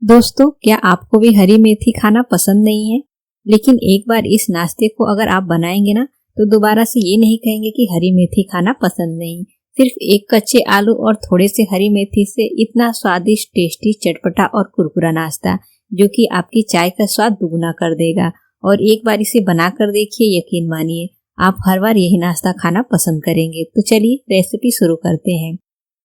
दोस्तों, क्या आपको भी हरी मेथी खाना पसंद नहीं है? लेकिन एक बार इस नाश्ते को अगर आप बनाएंगे ना, तो दोबारा से ये नहीं कहेंगे कि हरी मेथी खाना पसंद नहीं। सिर्फ एक कच्चे आलू और थोड़े से हरी मेथी से इतना स्वादिष्ट, टेस्टी, चटपटा और कुरकुरा नाश्ता, जो कि आपकी चाय का स्वाद दुगुना कर देगा। और एक बार इसे बना कर देखिए, यकीन मानिए आप हर बार यही नाश्ता खाना पसंद करेंगे। तो चलिए रेसिपी शुरू करते हैं।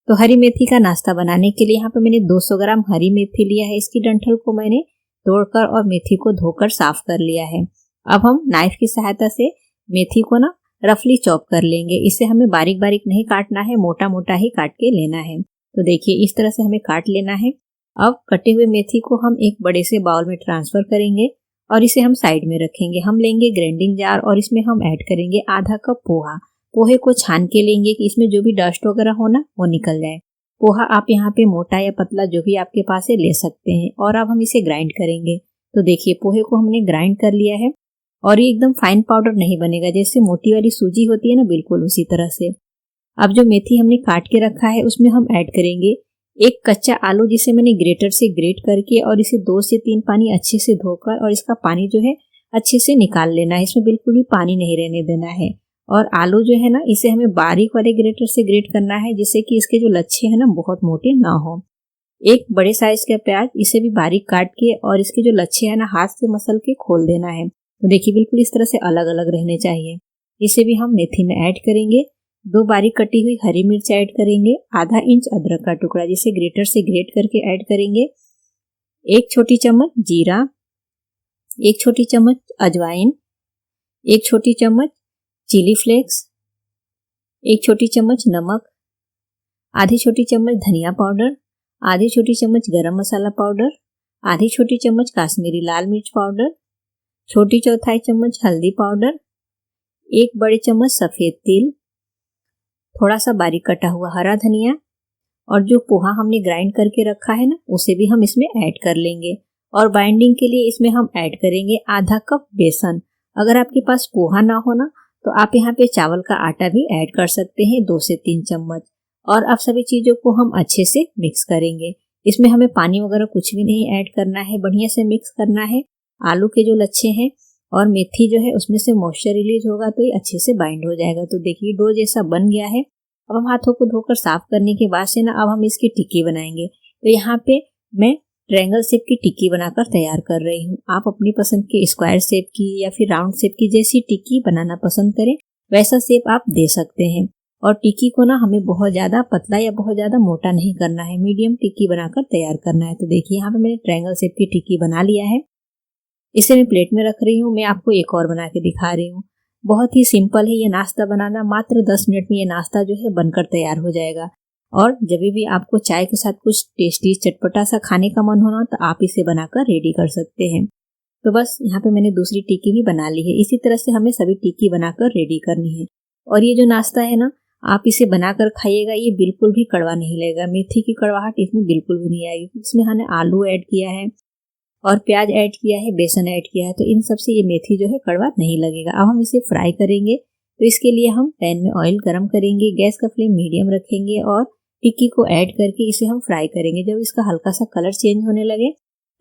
तो हरी मेथी का नाश्ता बनाने के लिए यहाँ पे मैंने 200 ग्राम हरी मेथी लिया है। इसकी डंठल को मैंने तोड़कर और मेथी को धोकर साफ कर लिया है। अब हम नाइफ की सहायता से मेथी को ना रफली चॉप कर लेंगे। इसे हमें बारीक बारीक नहीं काटना है, मोटा मोटा ही काट के लेना है। तो देखिए इस तरह से हमें काट लेना है। अब कटे हुए मेथी को हम एक बड़े से बाउल में ट्रांसफर करेंगे और इसे हम साइड में रखेंगे। हम लेंगे ग्राइंडिंग जार और इसमें हम ऐड करेंगे आधा कप पोहा। पोहे को छान के लेंगे कि इसमें जो भी डस्ट वगैरह हो ना वो निकल जाए। पोहा आप यहाँ पे मोटा या पतला जो भी आपके पास है ले सकते हैं। और अब हम इसे ग्राइंड करेंगे। तो देखिए पोहे को हमने ग्राइंड कर लिया है और ये एकदम फाइन पाउडर नहीं बनेगा, जैसे मोटी वाली सूजी होती है ना, बिल्कुल उसी तरह से। अब जो मेथी हमने काट के रखा है उसमें हम ऐड करेंगे एक कच्चा आलू, जिसे मैंने ग्रेटर से ग्रेट करके और इसे 2 से 3 पानी अच्छे से धोकर और इसका पानी जो है अच्छे से निकाल लेना है। इसमें बिल्कुल भी पानी नहीं रहने देना है। और आलू जो है ना, इसे हमें बारीक वाले ग्रेटर से ग्रेट करना है, जिससे कि इसके जो लच्छे हैं ना बहुत मोटे ना हो। एक बड़े साइज का प्याज, इसे भी बारीक काट के और इसके जो लच्छे हैं ना हाथ से मसल के खोल देना है। तो देखिए बिल्कुल इस तरह से अलग अलग रहने चाहिए। इसे भी हम मेथी में ऐड करेंगे। 2 बारीक कटी हुई हरी मिर्च ऐड करेंगे। आधा इंच अदरक का टुकड़ा, जिसे ग्रेटर से ग्रेट करके ऐड करेंगे। 1 छोटी चम्मच जीरा, 1 छोटी चम्मच अजवाइन, 1 छोटी चम्मच चिली फ्लेक्स, 1 छोटी चम्मच नमक, आधी छोटी चम्मच धनिया पाउडर, आधी छोटी चम्मच गरम मसाला पाउडर, आधी छोटी चम्मच काश्मीरी लाल मिर्च पाउडर, छोटी चौथाई चम्मच हल्दी पाउडर, 1 बड़े चम्मच सफेद तिल, थोड़ा सा बारीक कटा हुआ हरा धनिया और जो पोहा हमने ग्राइंड करके रखा है ना उसे भी हम इसमें ऐड कर लेंगे। और बाइंडिंग के लिए इसमें हम ऐड करेंगे आधा कप बेसन। अगर आपके पास पोहा ना हो ना तो आप यहाँ पे चावल का आटा भी ऐड कर सकते हैं, 2 से 3 चम्मच। और अब सभी चीजों को हम अच्छे से मिक्स करेंगे। इसमें हमें पानी वगैरह कुछ भी नहीं ऐड करना है, बढ़िया से मिक्स करना है। आलू के जो लच्छे हैं और मेथी जो है उसमें से मॉइस्चर रिलीज होगा तो ये अच्छे से बाइंड हो जाएगा। तो देखिए डो जैसा बन गया है। अब हम हाथों को धोकर साफ करने के बाद से ना अब हम इसकी टिक्की बनाएंगे। तो यहाँ पे मैं ट्रायंगल शेप की टिक्की बनाकर तैयार कर रही हूँ। आप अपनी पसंद के स्क्वायर शेप की या फिर राउंड शेप की जैसी टिक्की बनाना पसंद करें वैसा शेप आप दे सकते हैं। और टिक्की को ना हमें बहुत ज्यादा पतला या बहुत ज्यादा मोटा नहीं करना है, मीडियम टिक्की बनाकर तैयार करना है। तो देखिए यहाँ पे मैंने ट्रायंगल शेप की टिक्की बना लिया है। इसे मैं प्लेट में रख रही हूँ। मैं आपको एक और बना के दिखा रही हूँ। बहुत ही सिंपल है ये नाश्ता बनाना। मात्र 10 मिनट में ये नाश्ता जो है बनकर तैयार हो जाएगा। और जब भी आपको चाय के साथ कुछ टेस्टी चटपटा सा खाने का मन होना तो आप इसे बनाकर रेडी कर सकते हैं। तो बस यहाँ पे मैंने दूसरी टिक्की भी बना ली है। इसी तरह से हमें सभी टिक्की बनाकर रेडी करनी है। और ये जो नाश्ता है ना, आप इसे बनाकर खाइएगा, ये बिल्कुल भी कड़वा नहीं लगेगा। मेथी की कड़वाहट इसमें बिल्कुल भी नहीं आएगी। इसमें हमने आलू ऐड किया है और प्याज ऐड किया है, बेसन ऐड किया है, तो इन सब से ये मेथी जो है कड़वा नहीं लगेगा। अब हम इसे फ्राई करेंगे। तो इसके लिए हम पैन में ऑयल गरम करेंगे, गैस का फ्लेम मीडियम रखेंगे और टिक्की को ऐड करके इसे हम फ्राई करेंगे। जब इसका हल्का सा कलर चेंज होने लगे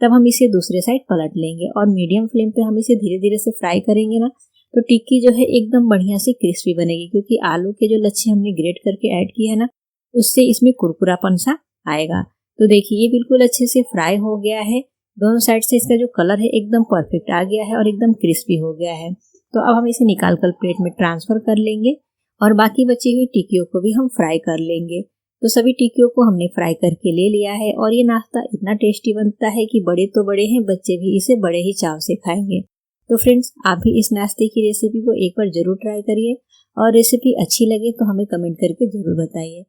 तब हम इसे दूसरे साइड पलट लेंगे और मीडियम फ्लेम पे हम इसे धीरे धीरे से फ्राई करेंगे ना, तो टिक्की जो है एकदम बढ़िया से क्रिस्पी बनेगी। क्योंकि आलू के जो लच्छे हमने ग्रेट करके ऐड किए है ना, उससे इसमें कुरकुरापन सा आएगा। तो देखिए ये बिल्कुल अच्छे से फ्राई हो गया है। दोनों साइड से इसका जो कलर है एकदम परफेक्ट आ गया है और एकदम क्रिस्पी हो गया है। तो अब हम इसे निकाल कर प्लेट में ट्रांसफर कर लेंगे और बाकी बची हुई टिक्कियों को भी हम फ्राई कर लेंगे। तो सभी टिक्कियों को हमने फ्राई करके ले लिया है और ये नाश्ता इतना टेस्टी बनता है कि बड़े तो बड़े हैं, बच्चे भी इसे बड़े ही चाव से खाएंगे। तो फ्रेंड्स, आप भी इस नाश्ते की रेसिपी को एक बार जरूर ट्राई करिए और रेसिपी अच्छी लगे तो हमें कमेंट करके जरूर बताइए।